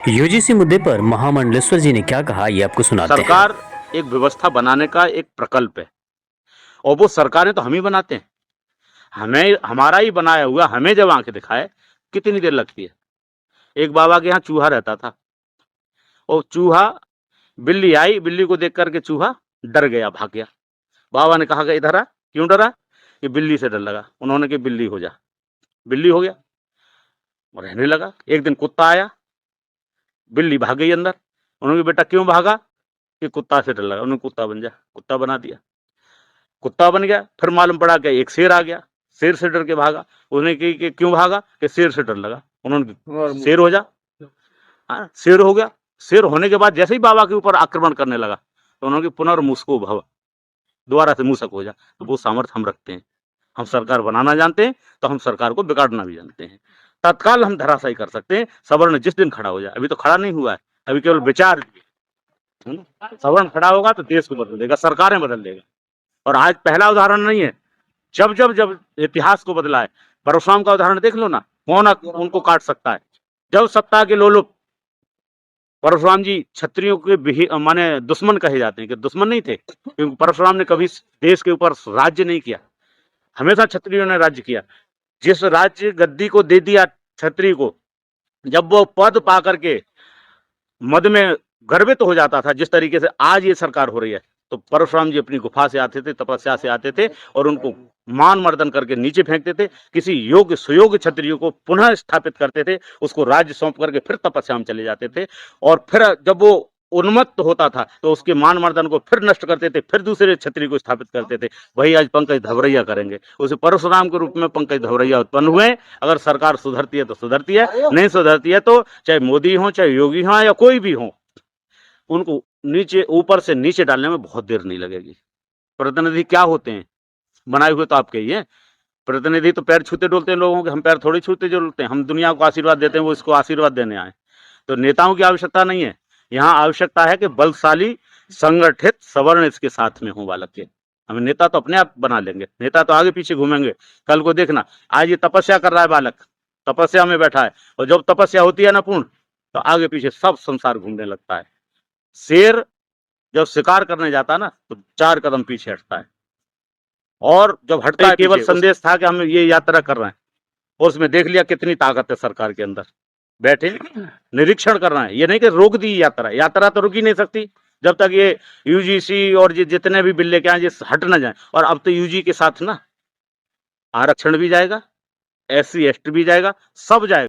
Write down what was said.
UGC मुद्दे पर महामंडलेश्वर जी ने क्या कहा, ये आपको सुनाते हैं। सरकार एक व्यवस्था बनाने का एक प्रकल्प है और वो सरकारें तो हम ही बनाते हैं। हमें हमारा ही बनाया हुआ हमें जब आंखें दिखाए कितनी देर लगती है। एक बाबा के यहाँ चूहा रहता था और चूहा बिल्ली आई, बिल्ली को देख करके चूहा डर गया, भाग गया। बाबा ने कहा कि इधर आ। क्यों डरा? कि बिल्ली से डर लगा। उन्होंने कि बिल्ली हो जा। बिल्ली हो गया और रहने लगा। एक दिन कुत्ता आया, बिल्ली भाग गई अंदर। उन्होंने बेटा क्यों भागा? कि कुत्ता से डर लगा। उन्होंने कुत्ता बन जा, कुत्ता बना दिया। कुत्ता बन गया। फिर मालूम पड़ा कि एक शेर आ गया, शेर से डर के भागा। उसने कि क्यों भागा? कि शेर से डर लगा। उन्होंने शेर हो जा। शेर हो गया। शेर होने के बाद जैसे ही बाबा के ऊपर आक्रमण करने लगा तो उन्होंने पुनर्मुस्को भव, दोबारा से मूसक हो जा। तो वो सामर्थ्य हम रखते हैं। हम सरकार बनाना जानते हैं तो हम सरकार को बिगाड़ना भी जानते हैं। तत्काल हम धराशायी कर सकते हैं। सवर्ण जिस दिन खड़ा हो जाए, अभी तो खड़ा नहीं हुआ है, अभी केवल विचार। सवर्ण खड़ा होगा तो देश को बदल देगा, सरकारें बदल देगा। और आज पहला उदाहरण नहीं है, जब जब जब इतिहास को बदला है। परशुराम का उदाहरण देख लो ना, कौन उनको काट सकता है? जब सत्ता के लोलुप परशुराम जी क्षत्रियों के माने दुश्मन कहे जाते हैं कि दुश्मन नहीं थे, क्योंकि परशुराम ने कभी देश के ऊपर राज्य नहीं किया, हमेशा क्षत्रियों ने राज्य किया। जिस राज्य गद्दी को दे दिया क्षत्रिय को, जब वो पद पा करके मद में गर्वित हो जाता था, जिस तरीके से आज ये सरकार हो रही है, तो परशुराम जी अपनी गुफा से आते थे, तपस्या से आते थे और उनको मान मर्दन करके नीचे फेंकते थे। किसी योग्य सुयोग्य क्षत्रिय को पुनः स्थापित करते थे, उसको राज्य सौंप करके फिर तपस्या में चले जाते थे। और फिर जब वो उन्मत्त होता था तो उसके मान मर्दन को फिर नष्ट करते थे, फिर दूसरे क्षत्रिय को स्थापित करते थे। वही आज पंकज धवरैया करेंगे। उसे परशुराम के रूप में पंकज धवरैया उत्पन्न हुए। अगर सरकार सुधरती है तो सुधरती है, नहीं सुधरती है तो चाहे मोदी हो, चाहे योगी हो या कोई भी हो, उनको नीचे ऊपर से नीचे डालने में बहुत देर नहीं लगेगी। प्रतिनिधि क्या होते हैं? बनाए हुए तो आपके ही हैं। प्रतिनिधि तो पैर छूते डोलते हैं लोगों के, हम पैर थोड़ी छूते डोलते हैं। हम दुनिया को आशीर्वाद देते हैं, वो इसको आशीर्वाद देने आए। तो नेताओं की आवश्यकता नहीं है, यहाँ आवश्यकता है कि बलशाली संगठित सवर्ण इसके साथ में हो बालक के। हमें नेता तो अपने आप बना लेंगे, नेता तो आगे पीछे घूमेंगे। कल को देखना, आज ये तपस्या कर रहा है बालक, तपस्या में बैठा है, और जब तपस्या होती है ना पूर्ण, तो आगे पीछे सब संसार घूमने लगता है। शेर जब शिकार करने जाता है ना तो 4 कदम पीछे हटता है, और जब हटता है केवल संदेश था कि हम ये यात्रा कर रहे हैं, और उसमें देख लिया कितनी ताकत है सरकार के अंदर। बैठे निरीक्षण कर रहे हैं, ये नहीं कि रोक दी यात्रा, यात्रा तो रुक ही नहीं सकती जब तक ये यूजीसी और जितने भी बिल लेके आए हट ना जाए। और अब तो यूजी के साथ ना आरक्षण भी जाएगा, SC ST भी जाएगा, सब जाएगा।